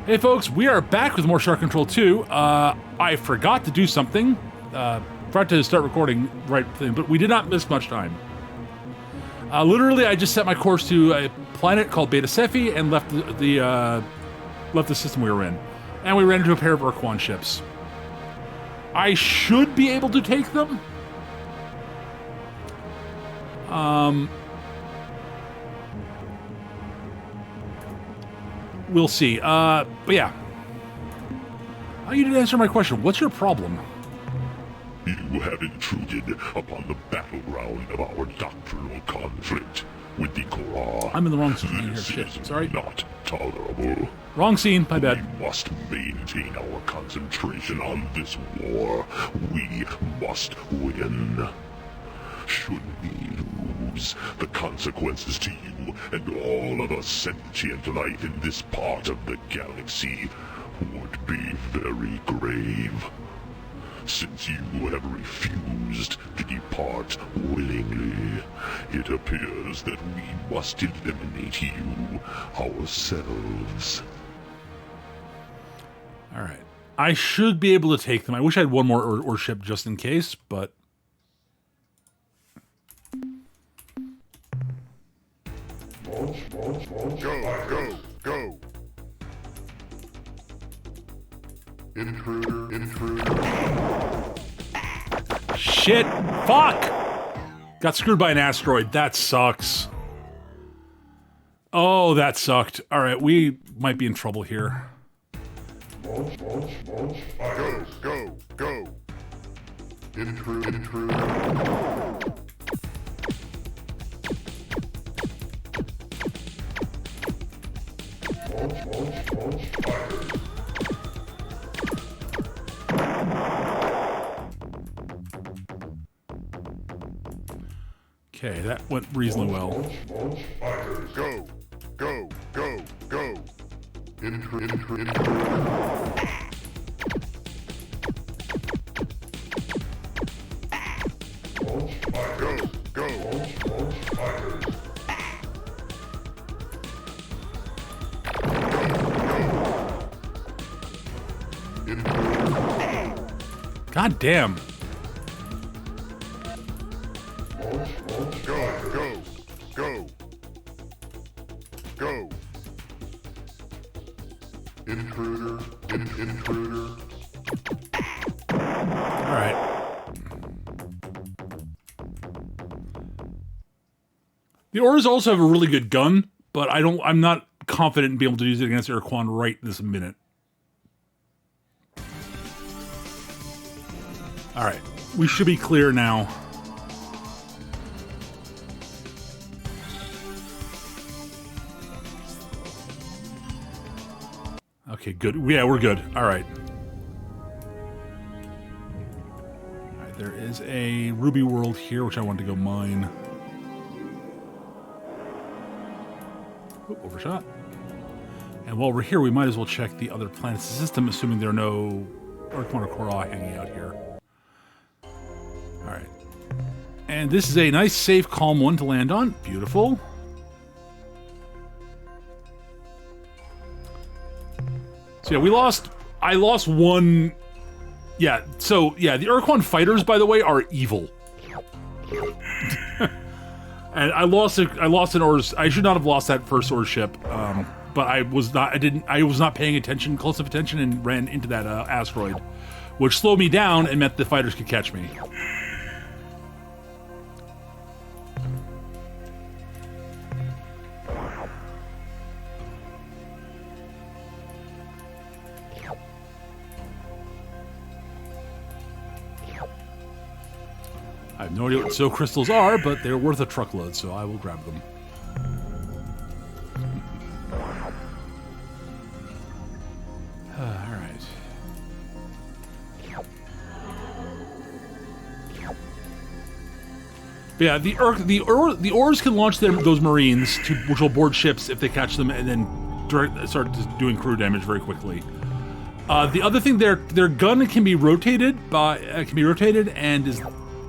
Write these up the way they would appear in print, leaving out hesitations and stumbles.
Hey folks, we are back with more Shark Control 2. I forgot to do something. Forgot to start recording right thing, but we did not miss much time. Literally, I just set my course to a planet called Beta Cephei and left the system we were in. And we ran into a pair of Ur-Quan ships. I should be able to take them. We'll see. But yeah. You didn't answer my question. What's your problem? You have intruded upon the battleground of our doctrinal conflict with the Korra. I'm in the wrong scene here. This Shit. is Sorry. not tolerable. Wrong scene. My bad. We must maintain our concentration on this war. We must win. Should we lose, the consequences to you and all other sentient life in this part of the galaxy would be very grave. Since you have refused to depart willingly, it appears that we must eliminate you ourselves. Alright. I should be able to take them. I wish I had one more Ur ship just in case, but... Go! Intruder. Shit! Fuck! Got screwed by an asteroid. That sucks. Oh, that sucked. Alright, we might be in trouble here. Go! Intruder. Okay, that went reasonably well. Go! Intruder. God damn. Go! Intruder. Alright. The Urs also have a really good gun, but I'm not confident in being able to use it against Ur-Quan right this minute. Alright. We should be clear now. Okay, good. Yeah, we're good. Alright. Alright, there is a ruby world here, which I wanted to go mine. Oop, overshot. And while we're here, we might as well check the other planets of the system, assuming there are no Ur-Quan or Korra hanging out here. Alright. And this is a nice, safe, calm one to land on. Beautiful. So yeah, I lost one. Yeah, so yeah, the Ur-Quan fighters, by the way, are evil. And I lost an Urs. I should not have lost that first Urs ship, but I was not paying close enough attention, and ran into that asteroid, which slowed me down and meant the fighters could catch me. I have no idea what Soul Crystals are, but they're worth a truckload, so I will grab them. Alright. But yeah, the Urs can launch those Marines, which will board ships if they catch them, and then start doing crew damage very quickly. The other thing, their gun can be rotated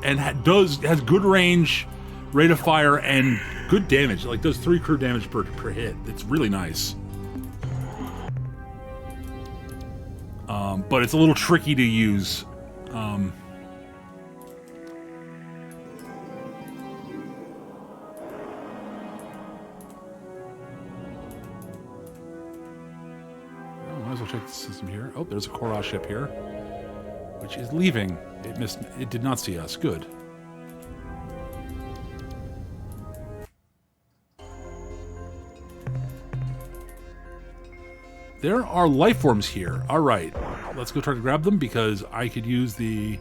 and has good range, rate of fire, and good damage. Like, does 3 crew damage per hit. It's really nice. but it's a little tricky to use. Might as well check the system here. Oh, there's a Korra ship here, which is leaving. It did not see us. Good. There are life forms here. All right. Let's go try to grab them because I could use the...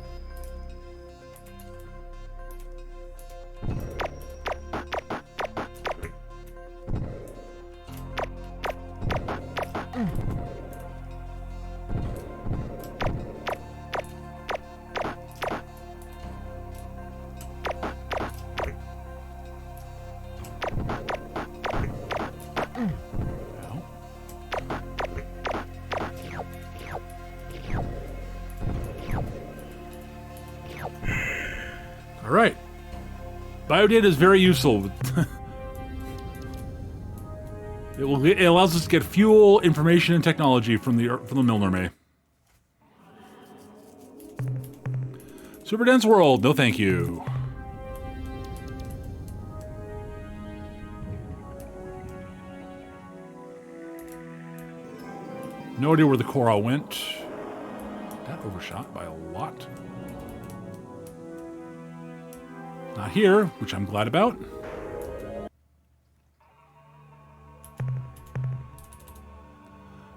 Alright. Biodata is very useful. It allows us to get fuel, information, and technology from the Milner May. Super dense world, no thank you. No idea where the Korra went. That overshot by a lot. Not here, which I'm glad about.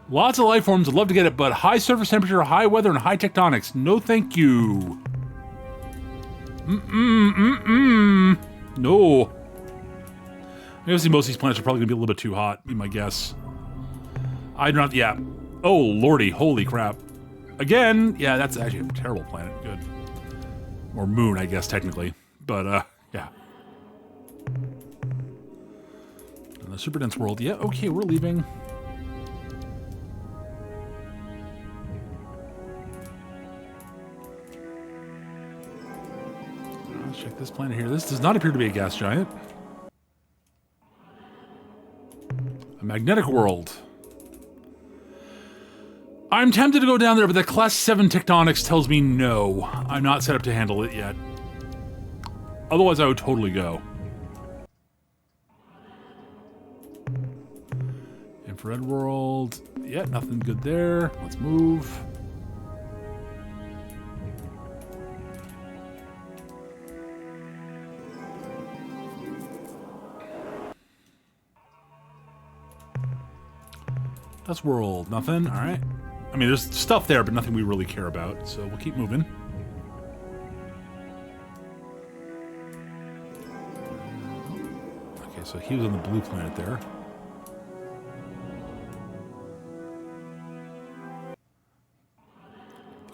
Lots of life forms, I'd love to get it, but high surface temperature, high weather, and high tectonics. No thank you. No. Obviously, most of these planets are probably going to be a little bit too hot, be my guess. I do not, yeah. Oh, lordy, holy crap. Again, yeah, that's actually a terrible planet. Good. Or moon, I guess, technically. But, yeah. And the super dense world. Yeah, okay, we're leaving. Let's check this planet here. This does not appear to be a gas giant. A magnetic world. I'm tempted to go down there, but the Class 7 tectonics tells me no. I'm not set up to handle it yet. Otherwise, I would totally go. Infrared world. Yeah, nothing good there. Let's move. That's world. Nothing. All right. I mean, there's stuff there, but nothing we really care about. So we'll keep moving. Okay, so he was on the blue planet there.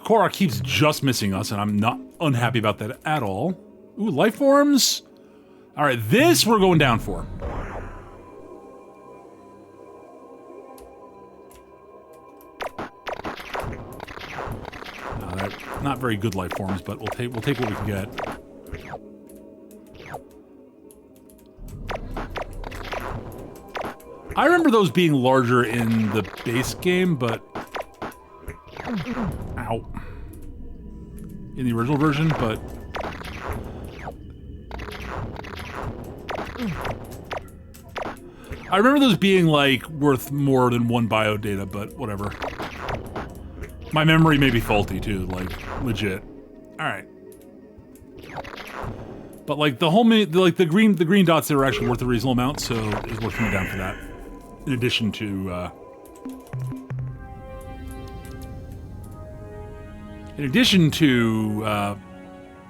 Korra keeps just missing us, and I'm not unhappy about that at all. Ooh, life forms. All right, this we're going down for. Not very good life forms, but we'll take what we can get. I remember those being larger in the base game, but ow, in the original version, but I remember those being like worth more than one bio data, but whatever. My memory may be faulty too, like legit. All right, but like the whole like the green dots that are actually worth a reasonable amount, so it's worth coming down for that. In addition to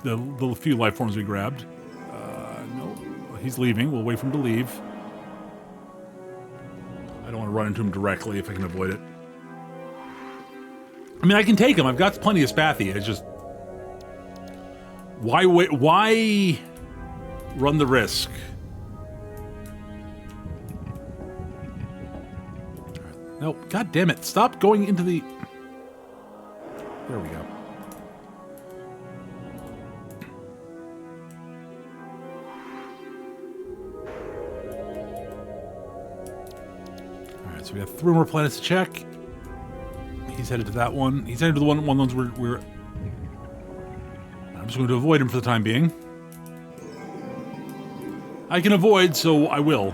the few life forms we grabbed. No, he's leaving. We'll wait for him to leave. I don't want to run into him directly if I can avoid it. I mean, I can take him. I've got plenty of spathy. It's just... Why run the risk? No, god damn it. Stop going into the... There we go. Alright, so we have 3 more planets to check. he's headed to that one. He's headed to the one of the ones we're... I'm just going to avoid him for the time being. I can avoid, so I will.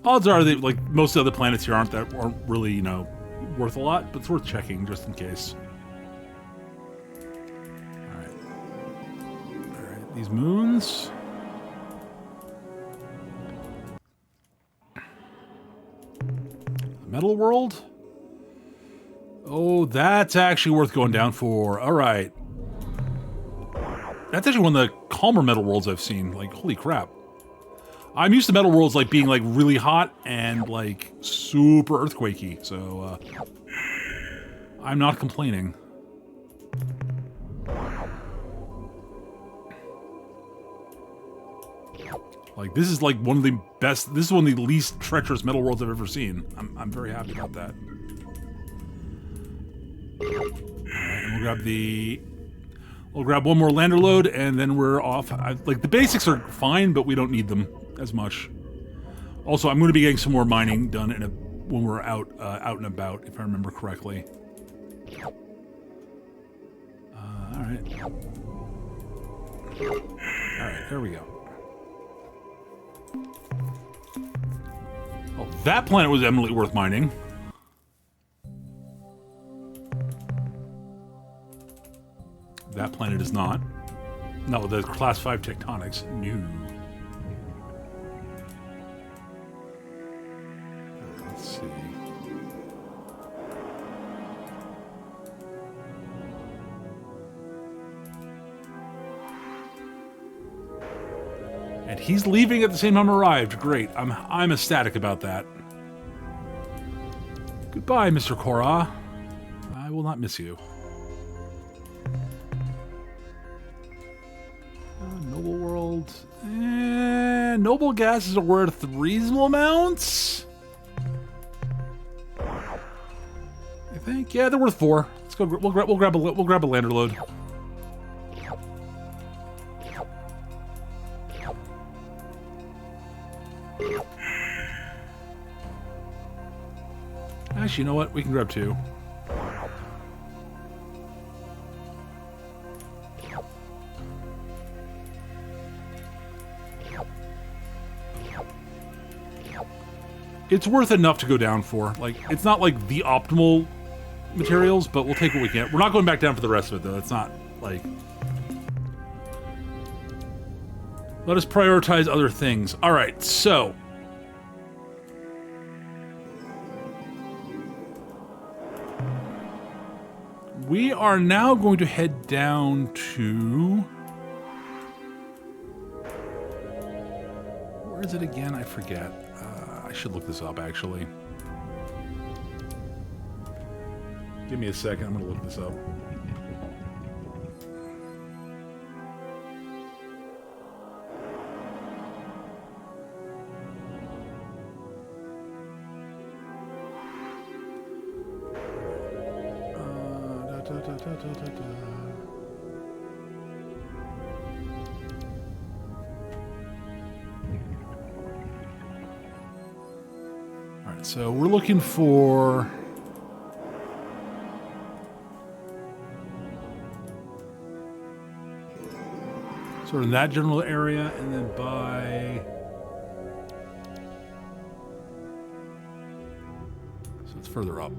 Odds are that, like, most of the other planets here aren't really, you know, worth a lot, but it's worth checking just in case. Alright, these moons. Metal world? Oh, that's actually worth going down for. Alright. That's actually one of the calmer metal worlds I've seen. Like, holy crap. I'm used to metal worlds like being like really hot and like super earthquakey, so I'm not complaining. Like, this is like one of the best, this is one of the least treacherous metal worlds I've ever seen. I'm very happy about that. Alright, and we'll grab one more lander load, and then we're off. Like, the basics are fine, but we don't need them as much. Also, I'm going to be getting some more mining done when we're out and about, if I remember correctly. Alright. Alright, there we go. Oh, that planet was eminently worth mining. That planet is not. No, the class 5 tectonics. No. Let's see. And he's leaving at the same time I arrived. Great. I'm ecstatic about that. Goodbye, Mr. Korra. I will not miss you. Noble world. Noble gases are worth reasonable amounts. I think. Yeah, they're worth 4. Let's go. We'll grab a lander load. Actually, you know what? We can grab 2. It's worth enough to go down for. Like, it's not like the optimal materials, but we'll take what we can. We're not going back down for the rest of it, though. It's not like... Let us prioritize other things. All right, so... we are now going to head down to... where is it again? I forget. I should look this up, actually. Give me a second. I'm going to look this up. Alright, so we're looking for... sort of in that general area, and then by... so it's further up.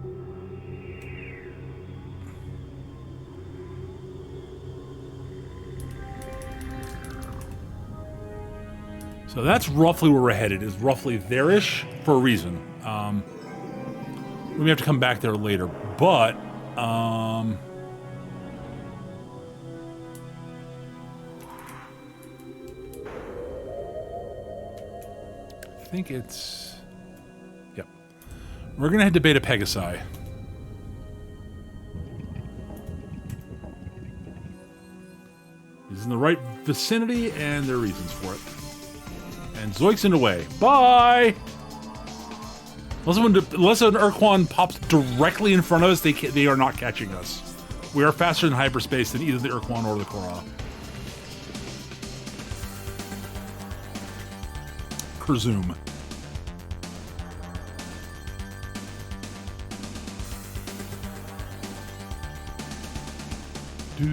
So that's roughly where we're headed, is roughly there-ish for a reason. We may have to come back there later, but... I think it's... yep. We're going to head to Beta Pegasi. He's in the right vicinity, and there are reasons for it. And Zoiks away. Bye! Unless an Ur-Quan pops directly in front of us, they are not catching us. We are faster in hyperspace than either the Ur-Quan or the Korra. Presume. Yeah,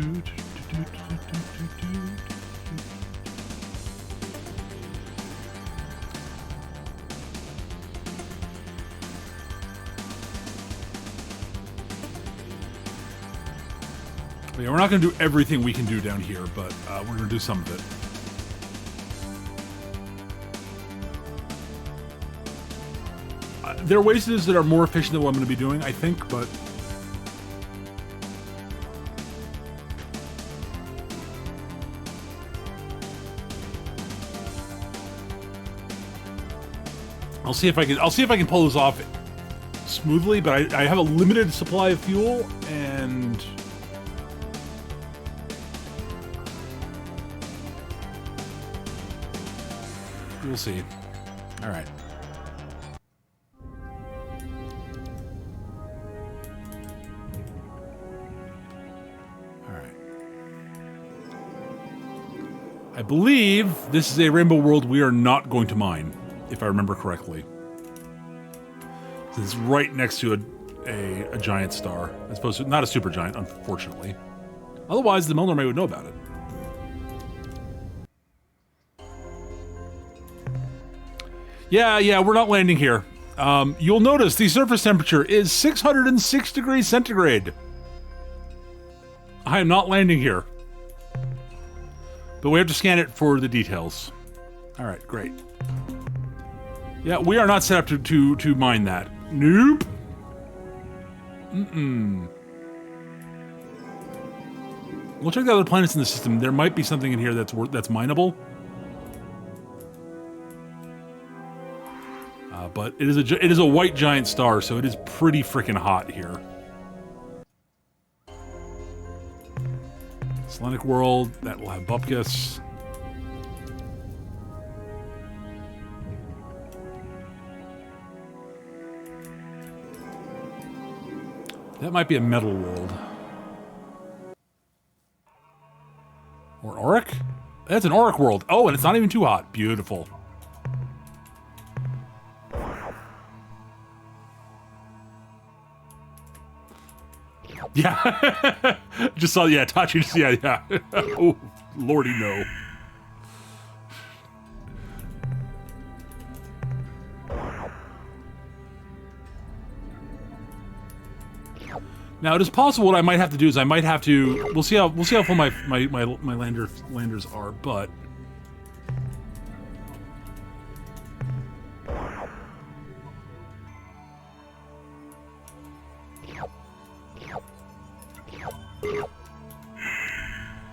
we're not going to do everything we can do down here, but we're going to do some of it. There are ways to do this that are more efficient than what I'm going to be doing, I think, but... I'll see if I can pull this off smoothly, but I have a limited supply of fuel, and... we'll see. All right. I believe this is a rainbow world we are not going to mine, if I remember correctly. It's right next to a giant star, as opposed to not a super giant, unfortunately. Otherwise, the Milner May would know about it. Yeah, we're not landing here. You'll notice the surface temperature is 606 degrees centigrade. I am not landing here. But we have to scan it for the details. All right, great. Yeah, we are not set up to mine that. Nope. We'll check the other planets in the system. There might be something in here that's mineable. But it is a white giant star, so it is pretty freaking hot here. Selenic world, that will have Bupkis. That might be a metal world. Or Auric? That's an Auric world. Oh, and it's not even too hot. Beautiful. Yeah. Just saw, yeah, Tachi, yeah. Oh, lordy no. Now, it is possible what I might have to do is I might have to, we'll see how full my landers are, but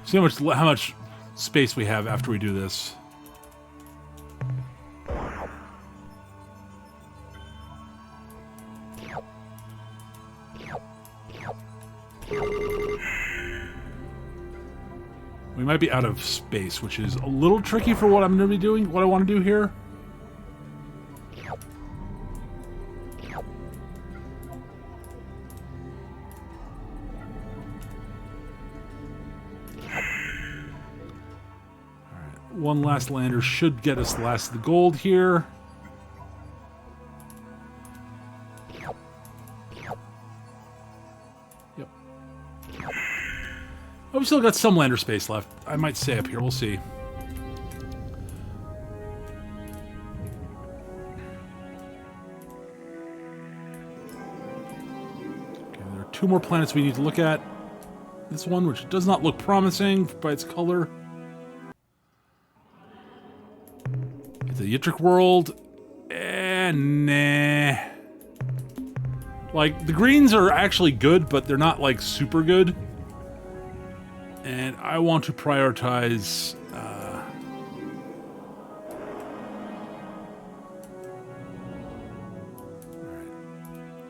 see how much space we have after we do this. We might be out of space, which is a little tricky for what I'm going to be doing, what I want to do here. Alright, one last lander should get us the last of the gold here. Oh, we still got some lander space left. I might stay up here. We'll see. Okay, there are two more planets we need to look at. This one, which does not look promising by its color. It's a Yitric world. Nah. Like, the greens are actually good, but they're not, like, super good. And I want to prioritize... Alright.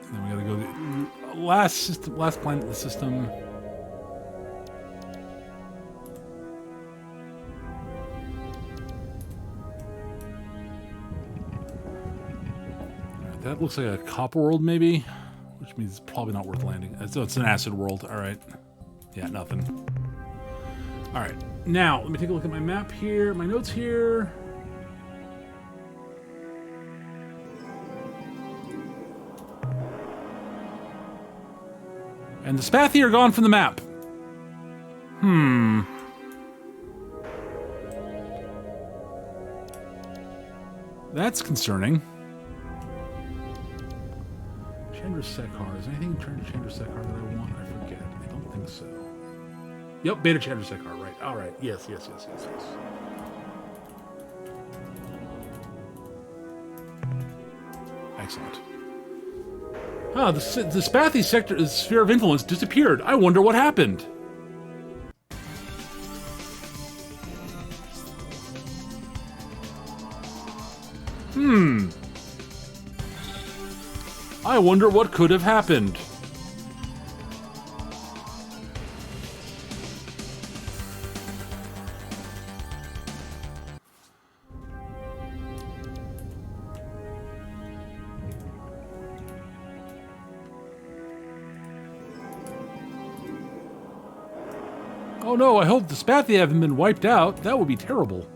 And then we gotta go to the last planet in the system. Alright, that looks like a copper world, maybe? Which means it's probably not worth landing. So it's an acid world. Alright. Yeah, nothing. Alright, now, let me take a look at my map here, my notes here. And the Spathi are gone from the map. That's concerning. Chandrasekhar. Is anything in Chandrasekhar that I want? I forget. I don't think so. Yep, Beta Chandrasekhar, right. All right. Yes. Excellent. Ah, the Spathy sector, sphere of influence disappeared. I wonder what happened. I wonder what could have happened. Oh no, I hope the Spathy haven't been wiped out. That would be terrible.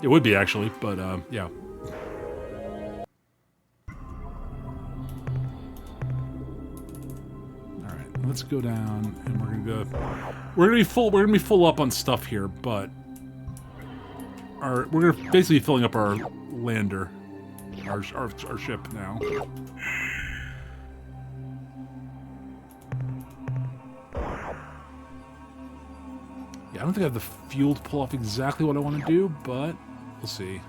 It would be, actually, but, yeah. Alright, let's go down, and we're gonna be full up on stuff here, but we're gonna basically filling up our lander, our ship now. Yeah, I don't think I have the fuel to pull off exactly what I want to do, but we'll see.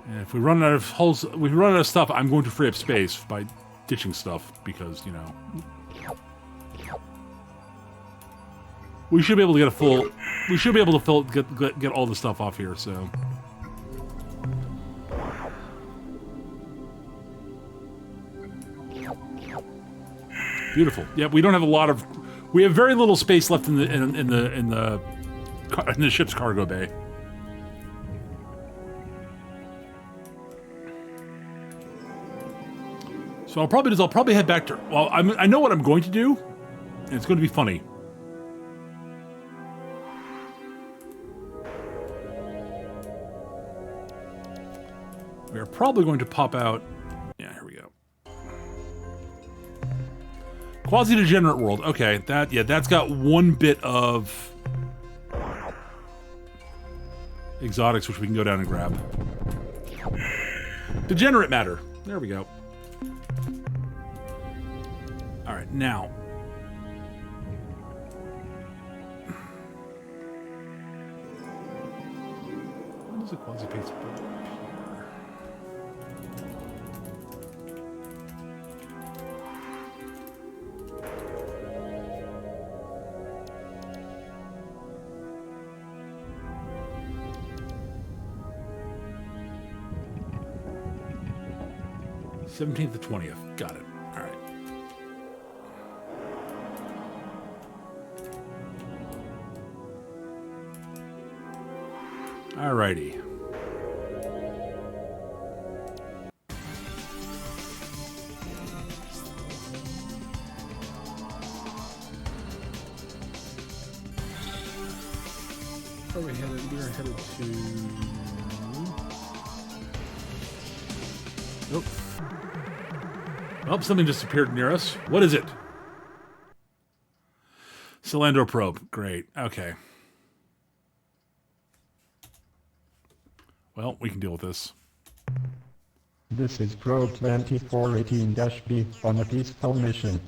And if we run out of stuff, I'm going to free up space by ditching stuff because, you know, we should be able to get a full. We should be able to get all the stuff off here. So. Beautiful. Yeah, we don't have a lot of. We have very little space left in the ship's cargo bay. So I'll probably head back to. Well, I know what I'm going to do, and it's going to be funny. We are probably going to pop out. Yeah, here we go. Quasi-degenerate world. Okay, that's got one bit of exotics which we can go down and grab. Degenerate matter. There we go. All right, now. What is a quasi-pace build up here? th to 20th. Got it. All right. All righty. Where are we headed? We're headed to... Nope. Oh, something just appeared near us. What is it? Cylindro probe. Great. Okay. Well, we can deal with this. This is Probe 2418-B on a peaceful mission.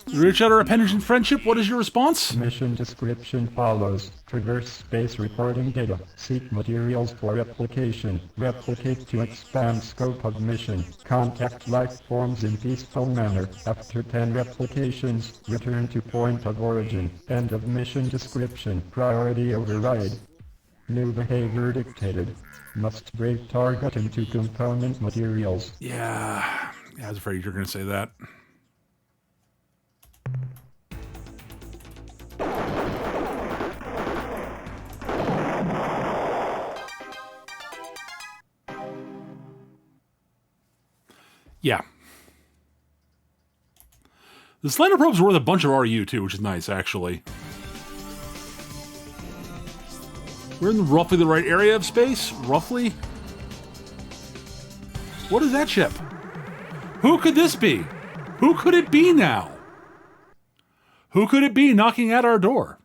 You reach out our appendage in friendship. What is your response? Mission description follows. Traverse space recording data. Seek materials for replication. Replicate to expand scope of mission. Contact life forms in peaceful manner. After 10 replications, return to point of origin. End of mission description. Priority override. New behavior dictated. Must break target into component materials. Yeah, I was afraid you were going to say that. Yeah. The Slender Probe's worth a bunch of RU, too, which is nice, actually. We're in roughly the right area of space. Roughly. What is that ship? Who could this be? Who could it be now? Who could it be knocking at our door?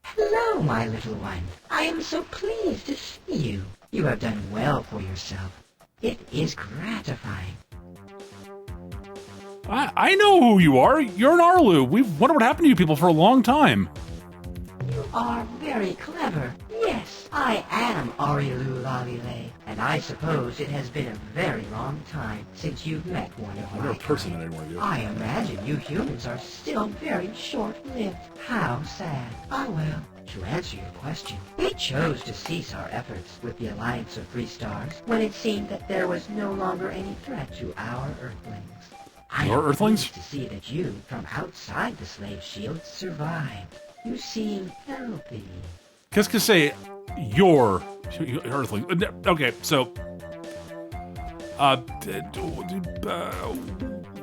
Hello, my little one. I am so pleased to see you. You have done well for yourself. It is gratifying. I know who you are. You're an Arlu. We've wondered what happened to you people for a long time. You are very clever. Yes, I am Arilu Lalile, and I suppose it has been a very long time since you've met one of I've my never personed kind. anyone of you. I imagine you humans are still very short-lived. How sad. Ah well, to answer your question, we chose to cease our efforts with the Alliance of Three Stars when it seemed that there was no longer any threat to our Earthlings. I Your am Earthlings? pleased to see that you, from outside the slave shield, survived. You seem healthy. Qu'est-ce que c'est your Earthling? Okay, so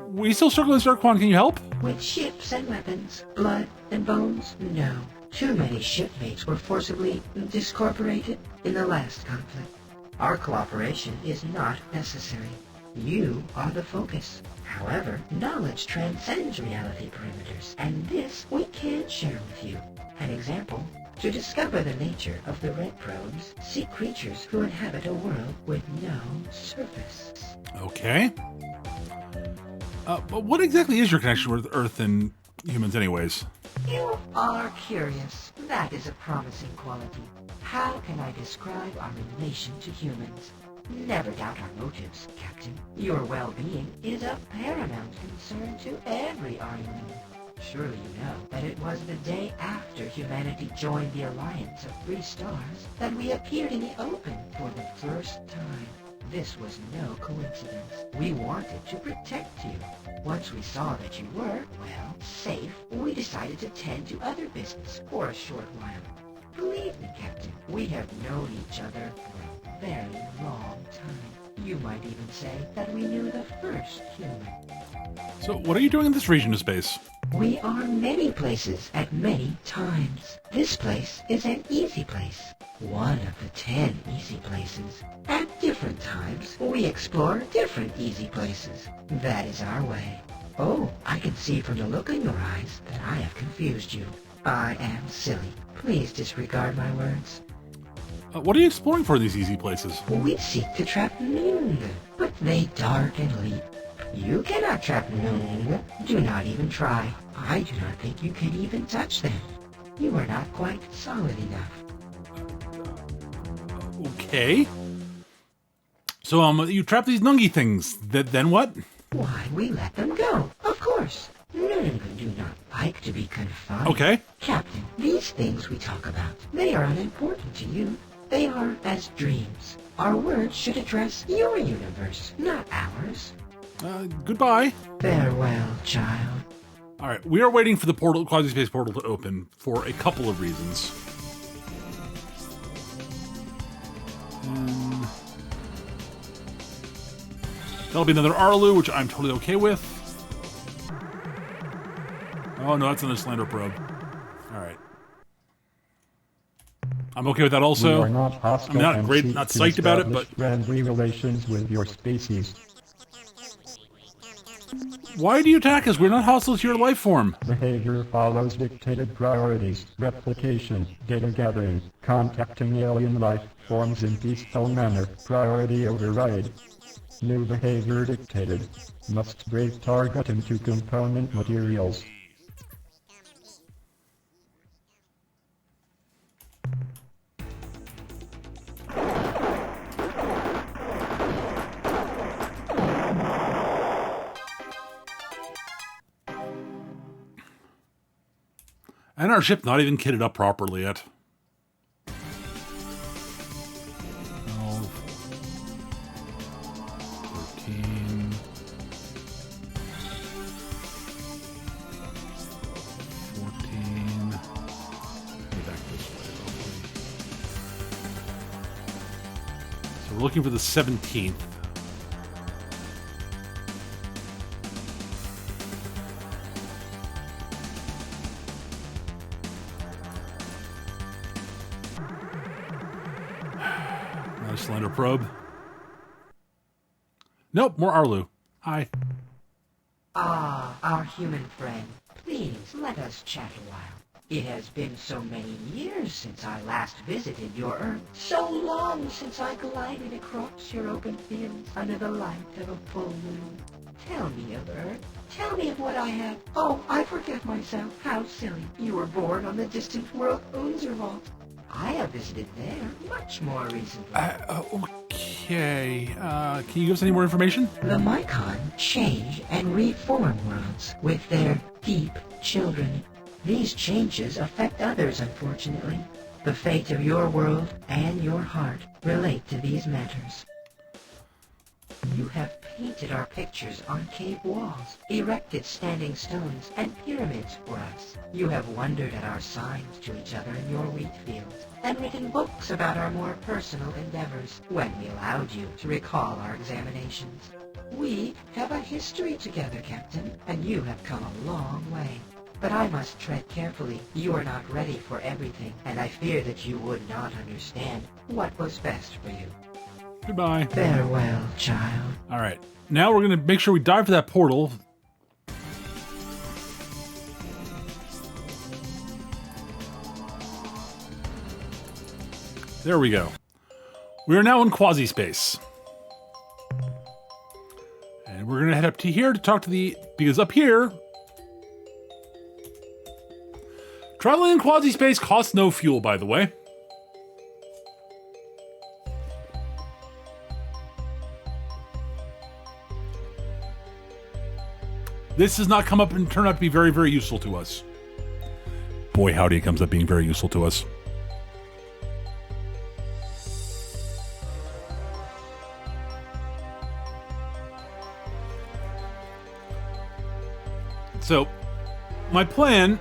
we still struggle with Ur-Quan. Can you help? With ships and weapons, blood and bones, no. Too many shipmates were forcibly discorporated in the last conflict. Our cooperation is not necessary. You are the focus. However, knowledge transcends reality perimeters, and this we can share with you. An example, to discover the nature of the red probes, seek creatures who inhabit a world with no surface. Okay. But what exactly is your connection with Earth and humans anyways? You are curious. That is a promising quality. How can I describe our relation to humans? Never doubt our motives, Captain. Your well-being is a paramount concern to every Aryan. Surely you know that it was the day after humanity joined the Alliance of Three Stars that we appeared in the open for the first time. This was no coincidence. We wanted to protect you. Once we saw that you were, well, safe, we decided to tend to other business for a short while. Believe me, Captain, we have known each other for a very long time. You might even say that we knew the first human. So what are you doing in this region of space? We are many places at many times. This place is an easy place. One of the 10 easy places. At different times, we explore different easy places. That is our way. Oh, I can see from the look in your eyes that I have confused you. I am silly. Please disregard my words. What are you exploring for these easy places? We seek to trap Noon, but they dart and leap. You cannot trap Noon. Do not even try. I do not think you can even touch them. You are not quite solid enough. Okay. So, you trap these Nungi things. Then what? Why, we let them go, of course. Noon do not like to be confined. Okay. Captain, these things we talk about, they are unimportant to you. They are as dreams. Our words should address your universe, not ours. Goodbye. Farewell, child. Alright, we are waiting for the portal, quasi-space portal to open for a couple of reasons. That'll be another Arlu, which I'm totally okay with. Oh no, that's another Slender Probe. Alright. I'm okay with that also. We are not hostile I'm not and great, seek not to psyched about it, establish but friendly relations with your species. why do you attack us? We're not hostile to your life form. Behavior follows dictated priorities, replication, data gathering, contacting alien life forms in peaceful manner, priority override. New behavior dictated. Must break target into component materials. And our ship not even kitted up properly yet. 12, 13, 14. Go back this way, hopefully. So we're looking for the 17th. slender probe. Nope, more Arlu. Hi. Ah, our human friend. Please, let us chat a while. It has been so many years since I last visited your Earth. So long since I glided across your open fields under the light of a full moon. Tell me of Earth. Tell me of what I have. Oh, I forget myself. How silly. You were born on the distant world Unzerwald. I have visited there much more recently. Okay. Can you give us any more information? The Mycon change and reform worlds with their deep children. These changes affect others, unfortunately. The fate of your world and your heart relate to these matters. You have painted our pictures on cave walls, erected standing stones and pyramids for us. You have wondered at our signs to each other in your wheat fields, and written books about our more personal endeavors when we allowed you to recall our examinations. We have a history together, Captain, and you have come a long way. But I must tread carefully. You are not ready for everything, and I fear that you would not understand what was best for you. Goodbye. Farewell, child. All right. Now we're going to make sure we dive for that portal. There we go. We are now in quasi-space. And we're going to head up to here to talk to the... Because up here... Traveling in quasi-space costs no fuel, by the way. This does not come up and turn out to be very, very useful to us. Boy, howdy, it comes up being very useful to us. So, my plan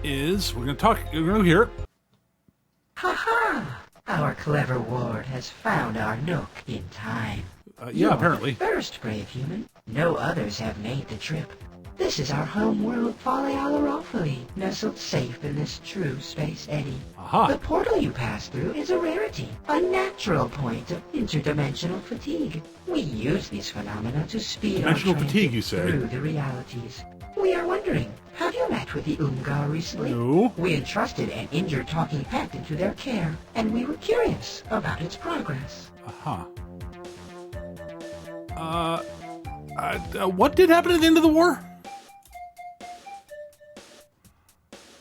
is we're going to go here. Ha-ha! Our clever ward has found our nook in time. Yeah, apparently. First, brave human. No others have made the trip. This is our home world, Falealarophili, nestled safe in this true space eddy. Aha. The portal you pass through is a rarity, a natural point of interdimensional fatigue. We use these phenomena to speed Dimensional our transit fatigue, you say? through the realities. We are wondering, have you met with the Umgar recently? No. We entrusted an injured talking pet into their care, and we were curious about its progress. Aha. What did happen at the end of the war?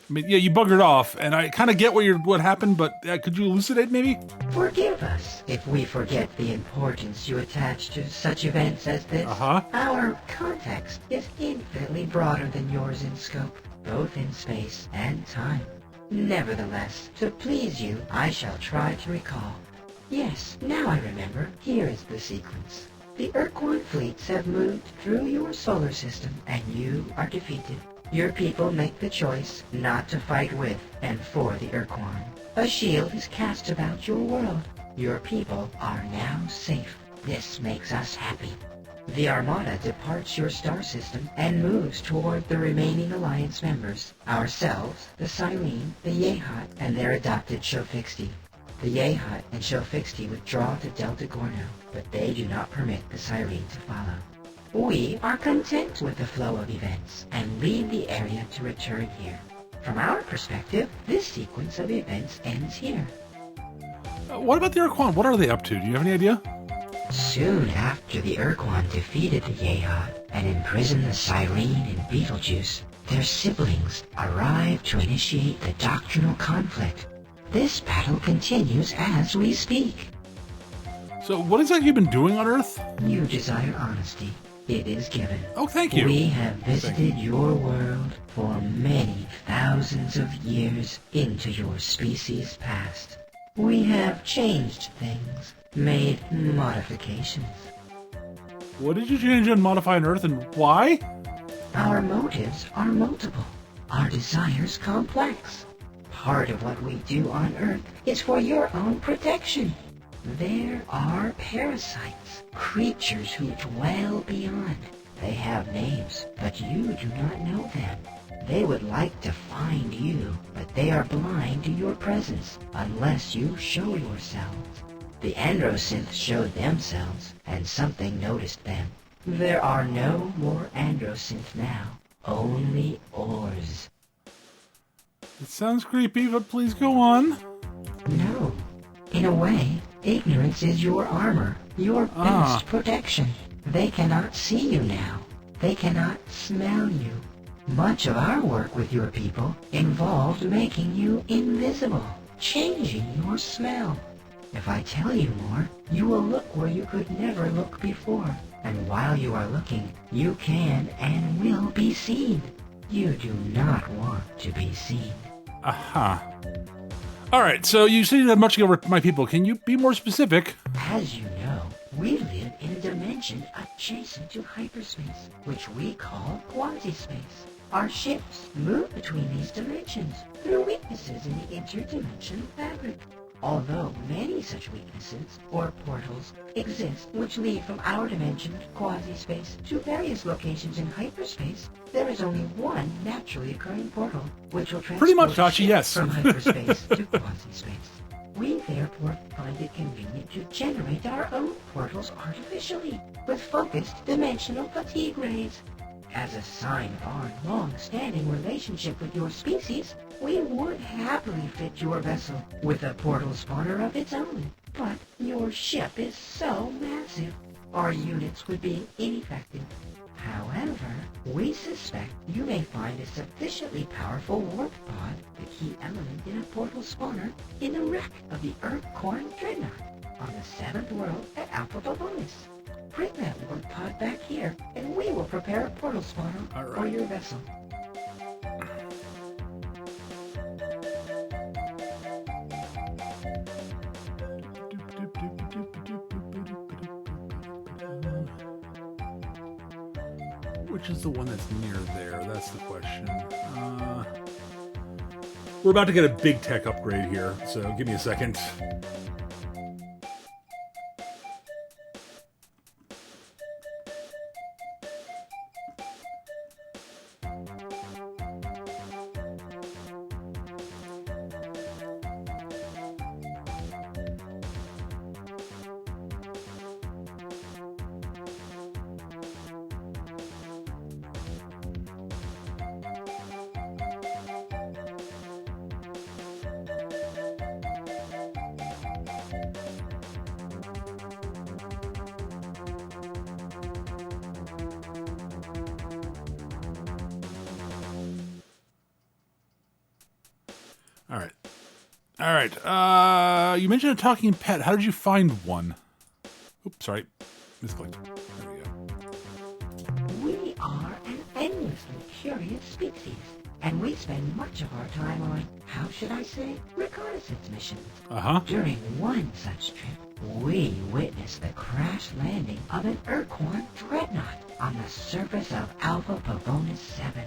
I mean, yeah, you buggered off, and I kind of get what happened, but could you elucidate, maybe? Forgive us if we forget the importance you attach to such events as this. Uh-huh. Our context is infinitely broader than yours in scope, both in space and time. Nevertheless, to please you, I shall try to recall. Yes, now I remember. Here is the sequence. The Ur-Quan fleets have moved through your solar system, and you are defeated. Your people make the choice not to fight with and for the Ur-Quan. A shield is cast about your world. Your people are now safe. This makes us happy. The Armada departs your star system and moves toward the remaining Alliance members. Ourselves, the Cyrene, the Yehat, and their adopted Shofixti. The Yehat and Shofixti withdraw to Delta Gorno, but they do not permit the Cyrene to follow. We are content with the flow of events and leave the area to return here. From our perspective, this sequence of events ends here. What about the Ur-Quan? What are they up to? Do you have any idea? Soon after the Ur-Quan defeated the Yehat and imprisoned the Cyrene in Betelgeuse, their siblings arrived to initiate the doctrinal conflict. This battle continues as we speak. So what exactly have you been doing on Earth? You desire honesty. It is given. Oh, thank you. We have visited your world for many thousands of years into your species' past. We have changed things, made modifications. What did you change and modify on Earth, and why? Our motives are multiple, our desires complex. Part of what we do on Earth is for your own protection. There are parasites, creatures who dwell beyond. They have names, but you do not know them. They would like to find you, but they are blind to your presence unless you show yourselves. The androsynths showed themselves, and something noticed them. There are no more androsynths now, only ores. It sounds creepy, but please go on. No. In a way, ignorance is your armor, your best protection. They cannot see you now. They cannot smell you. Much of our work with your people involved making you invisible, changing your smell. If I tell you more, you will look where you could never look before. And while you are looking, you can and will be seen. You do not want to be seen. Aha. All right, so you said you had much over my people. Can you be more specific? As you know, we live in a dimension adjacent to hyperspace, which we call quasi-space. Our ships move between these dimensions through weaknesses in the interdimensional fabric. Although many such weaknesses, or portals, exist which lead from our dimension of quasi-space to various locations in hyperspace, there is only one naturally occurring portal, which will transport Pretty much, Tachi, ships yes. from hyperspace to quasi-space. We therefore find it convenient to generate our own portals artificially, with focused dimensional fatigue rays. As a sign of our long-standing relationship with your species, we would happily fit your vessel with a portal spawner of its own. But your ship is so massive, our units would be ineffective. However, we suspect you may find a sufficiently powerful warp pod, the key element in a portal spawner, in the wreck of the Ur-Quan Dreadnought on the 7th world at Alpha Babonis. Bring that warp pod back here, and we will prepare a portal spawner for your vessel. Which is the one that's near there? That's the question. We're about to get a big tech upgrade here, so give me a second. All right. You mentioned a talking pet. How did you find one? Oops, sorry. Misclicked. There we go. We are an endlessly curious species, and we spend much of our time on, how should I say, reconnaissance missions. During one such trip, we witnessed the crash landing of an Ur-Quan Dreadnought on the surface of Alpha Pavonis 7.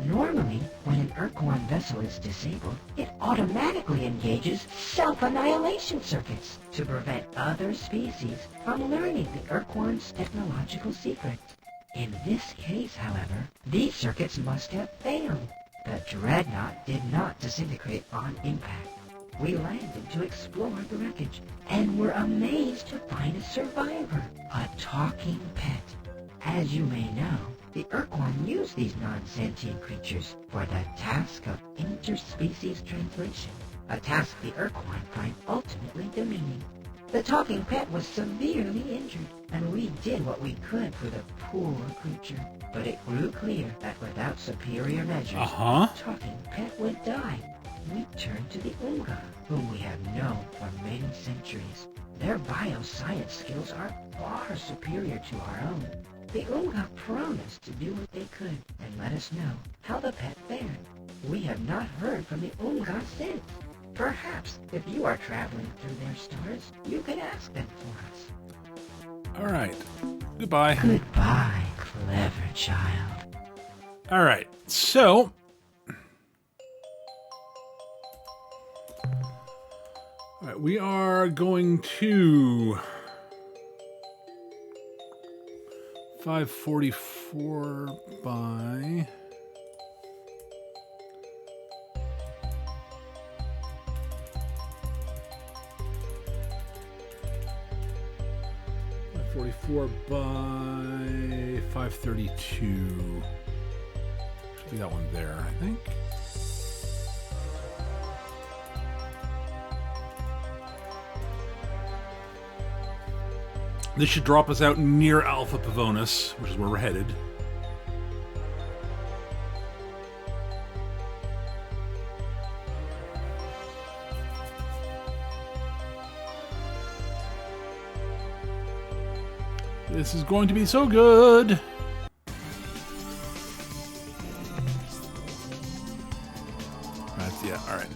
Normally, when an Ur-Quan vessel is disabled, it automatically engages self-annihilation circuits to prevent other species from learning the Ur-Quan's technological secrets. In this case, however, these circuits must have failed. The Dreadnought did not disintegrate on impact. We landed to explore the wreckage, and were amazed to find a survivor, a talking pet. As you may know, the Ur-Quan use these non-sentient creatures for the task of interspecies translation, a task the Ur-Quan find ultimately demeaning. The talking pet was severely injured, and we did what we could for the poor creature. But it grew clear that without superior measures, the talking pet would die. We turned to the Unga, whom we have known for many centuries. Their bioscience skills are far superior to our own. The Unga promised to do what they could and let us know how the pet fared. We have not heard from the Unga since. Perhaps, if you are traveling through their stars, you can ask them for us. All right. Goodbye. Goodbye, clever child. All right. So, all right, we are going to 544 by... 44 by 532. Should be that one there, I think. This should drop us out near Alpha Pavonis, which is where we're headed. This is going to be so good. That's, yeah, all right.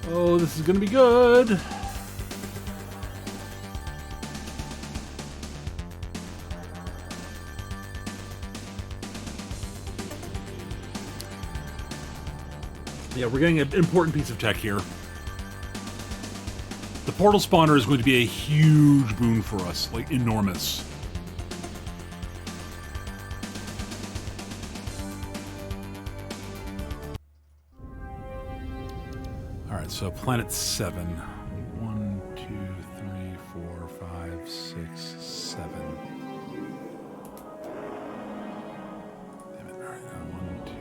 Oh, this is going to be good. Yeah, we're getting an important piece of tech here. The portal spawner is going to be a huge boon for us, like enormous. All right, so planet 7. 1, 2, 3, 4, 5, 6, 7. Damn it. All right, 1, 2,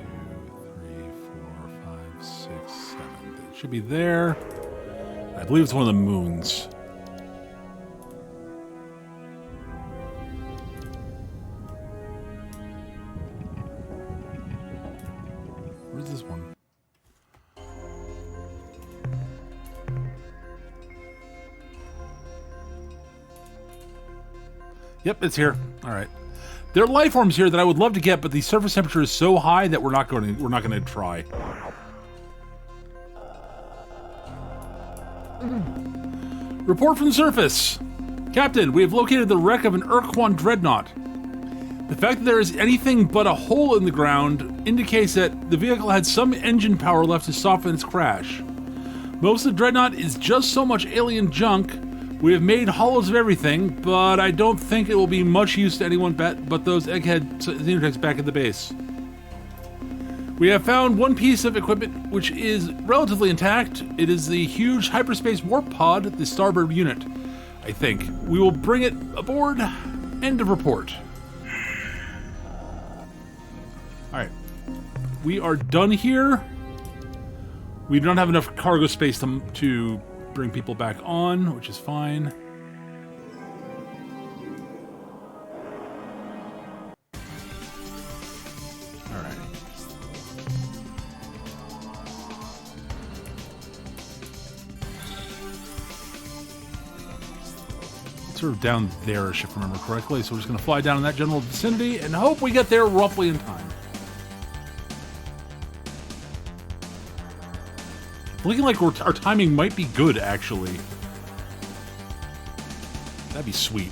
3, 4, 5, 6, 7. It should be there. I believe it's one of the moons. Where's this one? Yep, it's here. All right. There are life forms here that I would love to get, but the surface temperature is so high that we're not going to try. Report from the surface. Captain, we have located the wreck of an Ur-Quan dreadnought. The fact that there is anything but a hole in the ground indicates that the vehicle had some engine power left to soften its crash. Most of the dreadnought is just so much alien junk. We have made hollows of everything, but I don't think it will be much use to anyone but those egghead xenotechs back at the base. We have found one piece of equipment which is relatively intact. It is the huge hyperspace warp pod, the starboard unit, I think. We will bring it aboard. End of report. Alright. We are done here. We don't have enough cargo space to bring people back on, which is fine. Alright. It's sort of down there-ish, if I remember correctly, so we're just going to fly down in that general vicinity and hope we get there roughly in time. Looking like our timing might be good, actually. That'd be sweet.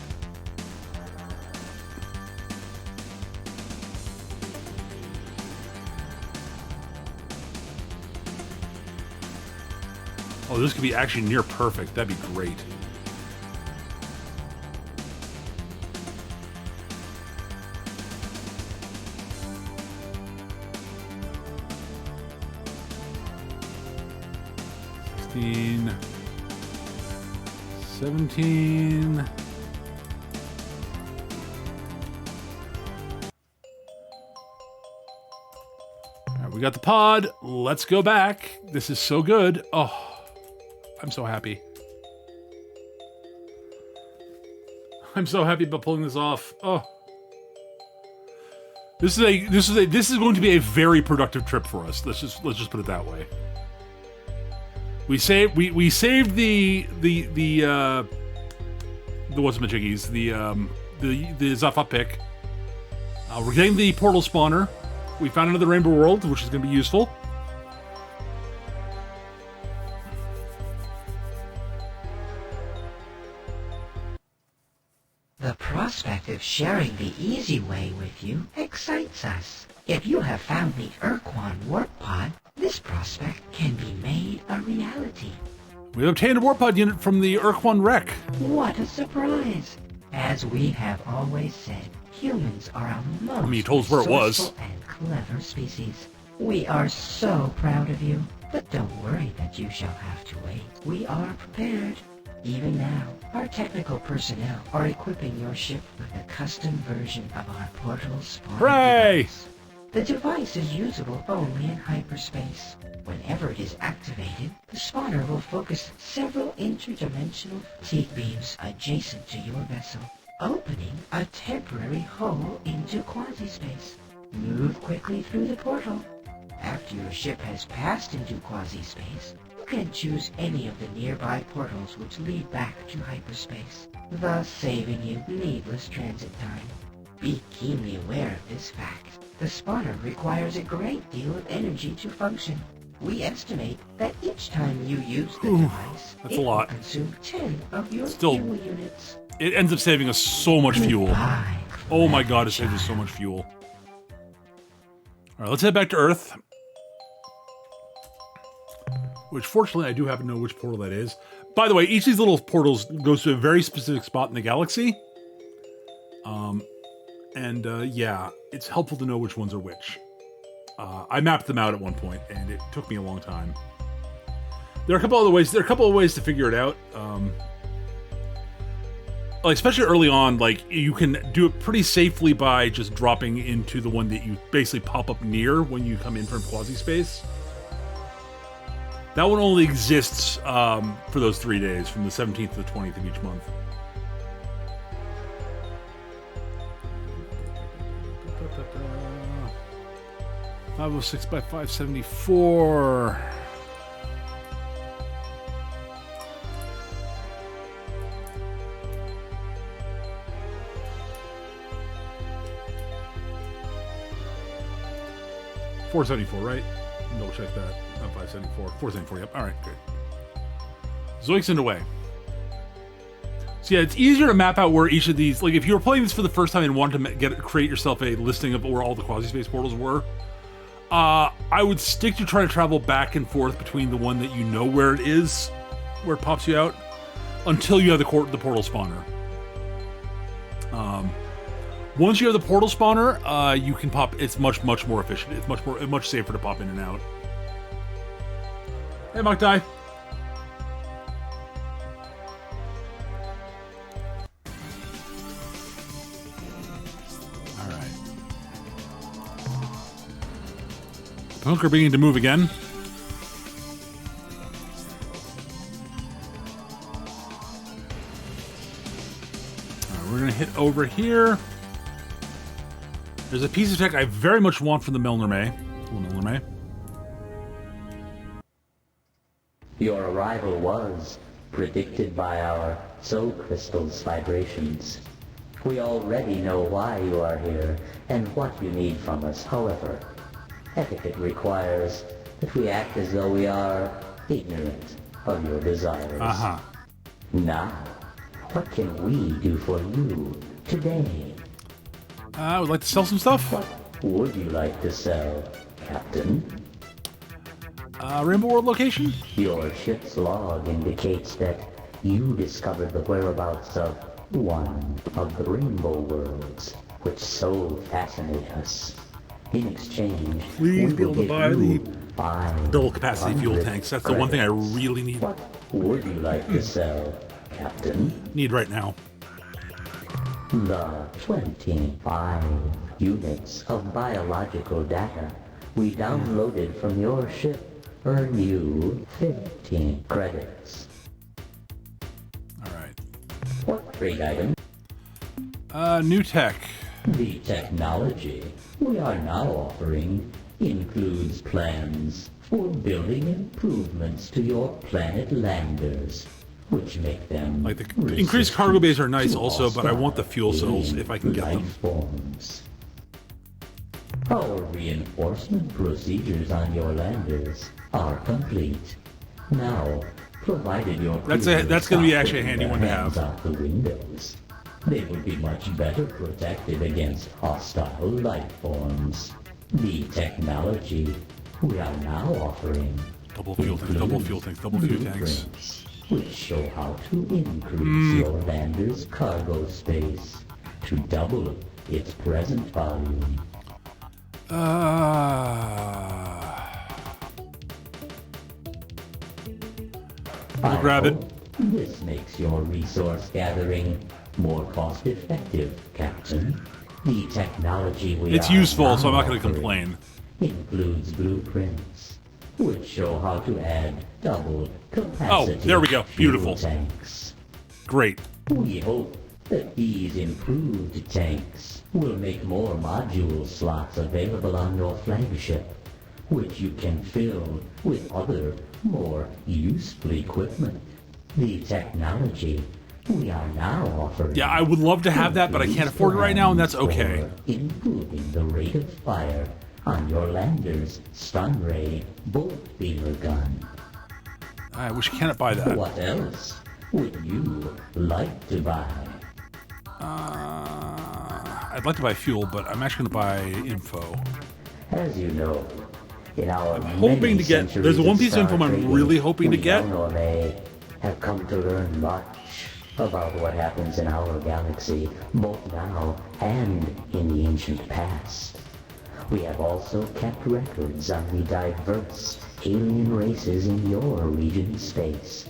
Oh, this could be actually near perfect. That'd be great. 17. All right, we got the pod. Let's go back. This is so good. Oh, I'm so happy. I'm so happy about pulling this off. Oh, this is going to be a very productive trip for us. Let's just put it that way. We saved the what's-my-jiggies, the Zaffa pick. We're getting the portal spawner. We found another rainbow world, which is going to be useful. The prospect of sharing the easy way with you excites us. If you have found the Ur-Quan warp pod, this prospect can be made a reality. We obtained a warp pod unit from the Ur-Quan wreck. What a surprise! As we have always said, humans are a most you told us where it was. resourceful and clever species. We are so proud of you, but don't worry that you shall have to wait. We are prepared. Even now, our technical personnel are equipping your ship with a custom version of our portal spawning Hooray! device. The device is usable only in hyperspace. Whenever it is activated, the spawner will focus several interdimensional fatigue beams adjacent to your vessel, opening a temporary hole into quasi-space. Move quickly through the portal. After your ship has passed into quasi-space, you can choose any of the nearby portals which lead back to hyperspace, thus saving you needless transit time. Be keenly aware of this fact. The spawner requires a great deal of energy to function. We estimate that each time you use the device, that's it a lot. will consume 10 of your Still- fuel units. It ends up saving us so much fuel. Goodbye, Oh my clever god, it saves us so child. much fuel. Alright, let's head back to Earth. Which, fortunately, I do happen to know which portal that is. By the way, each of these little portals goes to a very specific spot in the galaxy. Yeah, it's helpful to know which ones are which. I mapped them out at one point, and it took me a long time. There are a couple other ways. There are a couple of ways to figure it out. Like, especially early on, like, you can do it pretty safely by just dropping into the one that you basically pop up near when you come in from quasi-space. That one only exists for those 3 days, from the 17th to the 20th of each month. .506 by 574. .474, right? Double check that. Not 574. 474, yep. Alright, good. Zoinks away. So yeah, it's easier to map out where each of these, like if you were playing this for the first time and wanted to create yourself a listing of where all the quasi-space portals were, I would stick to trying to travel back and forth between the one that you know where it is, where it pops you out, until you have the portal spawner. Once you have the portal spawner, you can pop. It's much more efficient. It's much safer to pop in and out. Hey, Mokdai. All right. Bunker beginning to move again. All right, we're gonna hit over here. There's a piece of tech I very much want from the Milner May. Your arrival was predicted by our soul crystal's vibrations. We already know why you are here and what you need from us. However, etiquette requires that we act as though we are ignorant of your desires. Now, what can we do for you today? I would like to sell some stuff. What would you like to sell, Captain? Rainbow World location? Your ship's log indicates that you discovered the whereabouts of one of the Rainbow Worlds, which so fascinate us. In exchange, Please we be able will to buy give the you 500 double capacity fuel tanks. That's the one thing I really need. What would you like to sell, Captain? Need right now. The 25 units of biological data we downloaded from your ship earn you 15 credits. Alright. What trade item? New tech. The technology we are now offering includes plans for building improvements to your planet landers, which make them Like the increased cargo bays are nice also, but I want the fuel cells if I can get them. Forms. Our reinforcement procedures on your landers are complete. Now, provided your That's crews gonna be stop actually a putting handy their one to hands have. out the windows, they will be much better protected against hostile life forms. The technology we are now offering Double fuel tanks, double fuel tanks, double fuel tanks. blueprints which show how to increase your lander's cargo space to double its present volume. I'll grab it. This makes your resource gathering more cost-effective, Captain. The technology It's useful, so I'm not going to complain. Includes blueprints, which show how to add double capacity. Oh, there we go. Beautiful. Tanks. Great. We hope that these improved tanks will make more module slots available on your flagship, which you can fill with other, more useful equipment. The technology we are now offering. Yeah, I would love to have that, but I can't afford it right now, and that's okay. Improving the rate of fire on your lander's stun ray bolt beamer gun. I wish I can't buy that. What else would you like to buy? I'd like to buy fuel, but I'm actually going to buy info. As you know, in our Hoping to get. There's a one piece of info I'm really hoping to get. Have come to learn much about what happens in our galaxy, both now and in the ancient past. We have also kept records on the diverse alien races in your region space.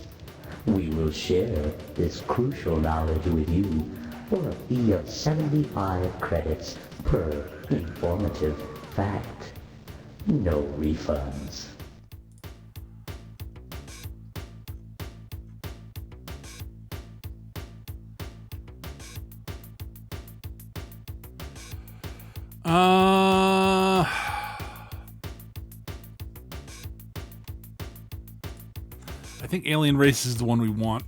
We will share this crucial knowledge with you for a fee of 75 credits per informative fact. No refunds. I think alien race is the one we want.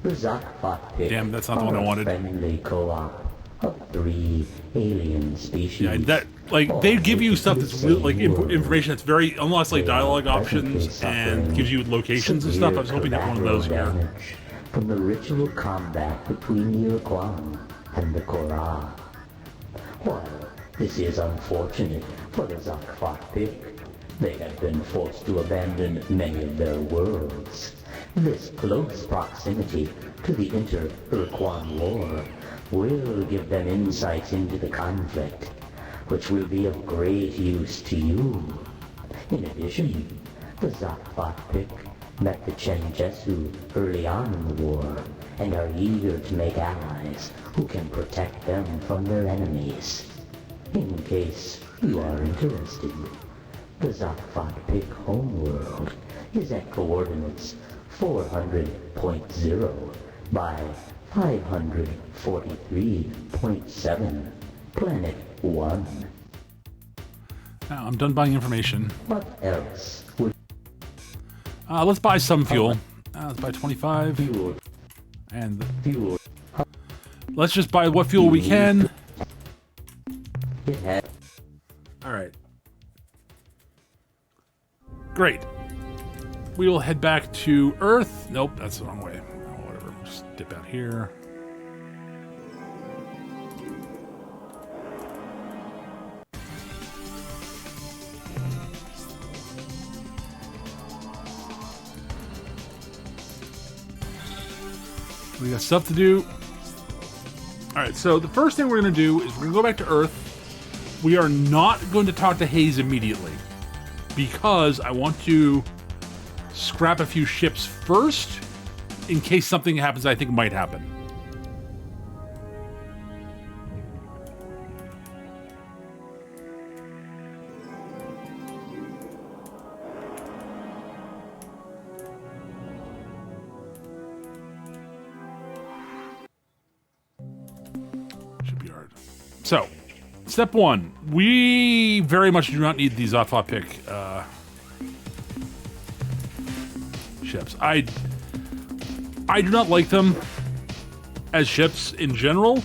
The Zokfot pick. Damn, that's not the one I wanted. Friendly co-op of 3 alien species. Yeah, that they give you stuff that's really, like information that's very, unless like dialogue options and gives you locations and stuff. I was hoping to have one of those here. From the ritual combat between the Ur-Quan and the Korra. While this is unfortunate for the Zokfot pick, they have been forced to abandon many of their worlds. This close proximity to the inter-Ur-Quan war will give them insights into the conflict, which will be of great use to you. In addition, the Zokfot pick met the Chenjesu early on in the war, and are eager to make allies who can protect them from their enemies. In case you are interested, the Zokfot pick homeworld is at coordinates 400.0 by 543.7, Planet 1. Now, I'm done buying information. What else would Let's buy some fuel. Let's buy 25. fuel? And Fuel. let's just buy what fuel we can. It had All right. Great. We will head back to Earth. Nope, that's the wrong way. Oh, whatever. Just dip out here. We got stuff to do. All right, so the first thing we're going to do is we're going to go back to Earth. We are not going to talk to Hayes immediately because I want to scrap a few ships first in case something happens I think might happen. Shipyard. So, step one. We very much do not need these Zokfot pick ships. I do not like them as ships in general.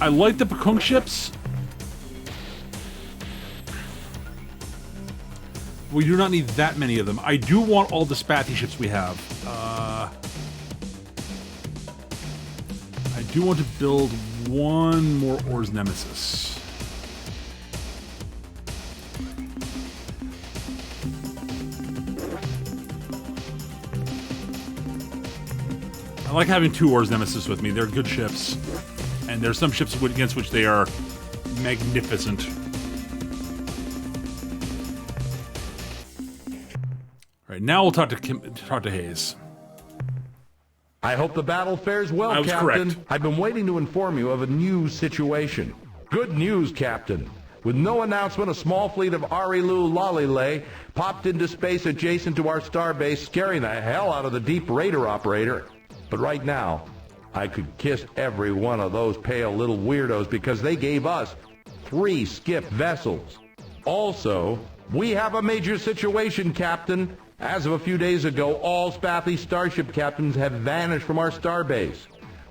I like the Pekunk ships. We do not need that many of them. I do want all the Spathi ships we have. I do want to build one more Ors Nemesis. I like having 2 Ors Nemesis with me. They're good ships. And there's some ships against which they are magnificent. All right, now we'll talk to Hayes. I hope the battle fares well, I was Captain. correct. I've been waiting to inform you of a new situation. Good news, Captain. With no announcement, a small fleet of Arilu Lalile popped into space adjacent to our starbase, scaring the hell out of the deep raider operator. But right now, I could kiss every one of those pale little weirdos because they gave us 3 skip vessels. Also, we have a major situation, Captain. As of a few days ago, all Spathy starship captains have vanished from our starbase.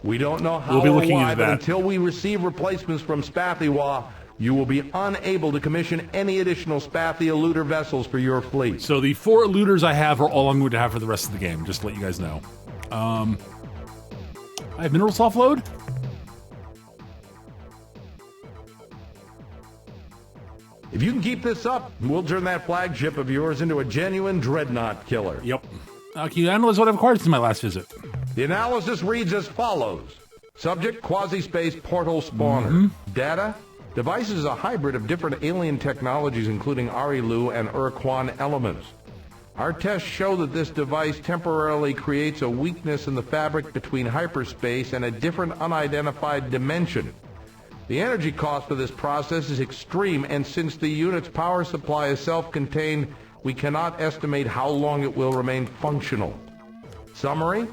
We don't know how We'll be or looking why, into but that. until we receive replacements from Spathywa, you will be unable to commission any additional Spathy eluder vessels for your fleet. So the 4 eluders I have are all I'm going to have for the rest of the game, just to let you guys know. I have minerals offload? If you can keep this up, we'll turn that flagship of yours into a genuine dreadnought killer. Yep. Can you analyze what I've acquired since my last visit? The analysis reads as follows. Subject, quasi-space portal spawner. Data, device is a hybrid of different alien technologies including Arilu and Ur-Quan elements. Our tests show that this device temporarily creates a weakness in the fabric between hyperspace and a different unidentified dimension. The energy cost for this process is extreme, and since the unit's power supply is self-contained, we cannot estimate how long it will remain functional. Summary: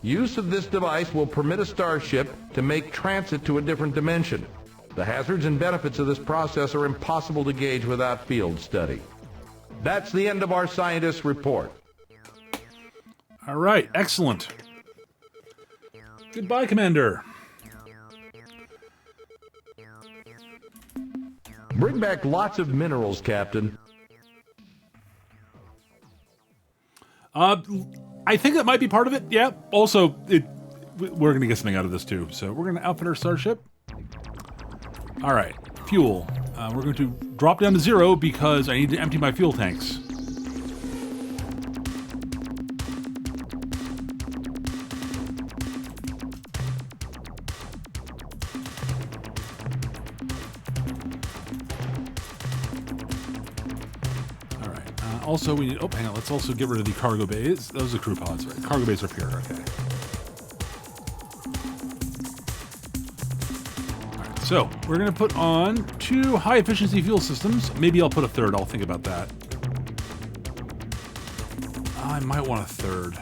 use of this device will permit a starship to make transit to a different dimension. The hazards and benefits of this process are impossible to gauge without field study. That's the end of our scientist's report. All right, excellent. Goodbye, Commander. Bring back lots of minerals, Captain. I think that might be part of it. Yeah. Also, we're going to get something out of this too. So we're going to outfit our starship. All right, fuel. We're going to drop down to 0 because I need to empty my fuel tanks. Also, we need... Oh, hang on. Let's also get rid of the cargo bays. Those are crew pods, right? Cargo bays are up here. Okay. All right. So, we're going to put on 2 high-efficiency fuel systems. Maybe I'll put a 3rd. I'll think about that. I might want a 3rd.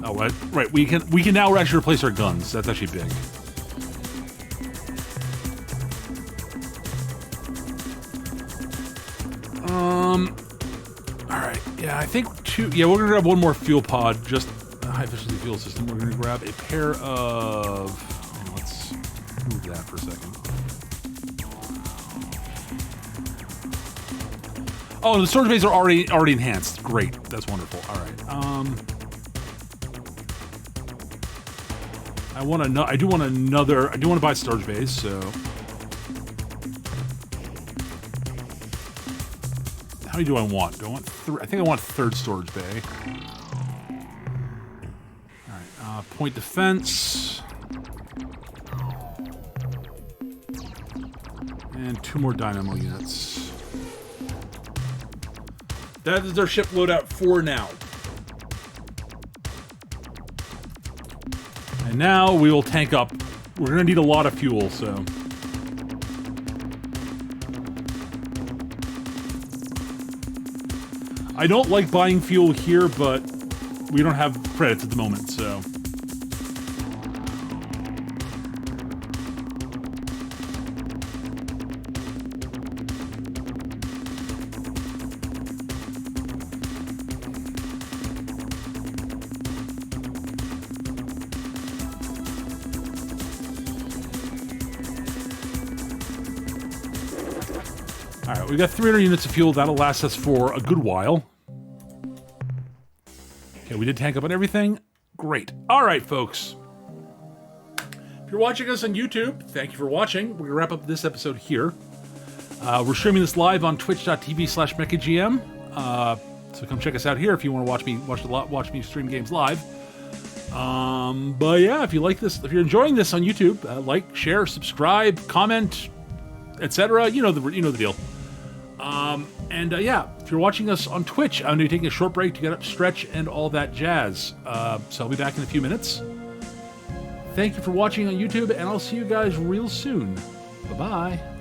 Oh, right. We can now actually replace our guns. That's actually big. Alright, yeah, I think 2... Yeah, we're gonna grab 1 more fuel pod, just a high-efficiency fuel system. We're gonna grab a pair of... Let's move that for a second. Oh, the storage bays are already enhanced. Great, that's wonderful. Alright, I do want to buy storage bays, so... How many do I want? Do I want 3? I think I want 3rd storage bay. Alright, point defense. And 2 more dynamo units. That is our ship loadout for now. And now we will tank up. We're going to need a lot of fuel, so... I don't like buying fuel here, but we don't have credits at the moment, so... Alright, we got 300 units of fuel. That'll last us for a good while. Okay, we did tank up on everything. Great. All right, folks. If you're watching us on YouTube, thank you for watching. We're going to wrap up this episode here. We're streaming this live on twitch.tv/MechaGM. So come check us out here if you want to watch me stream games live. But yeah, if you like this, if you're enjoying this on YouTube, like, share, subscribe, comment, etc. You know the deal. Yeah, if you're watching us on Twitch, I'm going to be taking a short break to get up, stretch, and all that jazz. So I'll be back in a few minutes. Thank you for watching on YouTube, and I'll see you guys real soon. Bye-bye.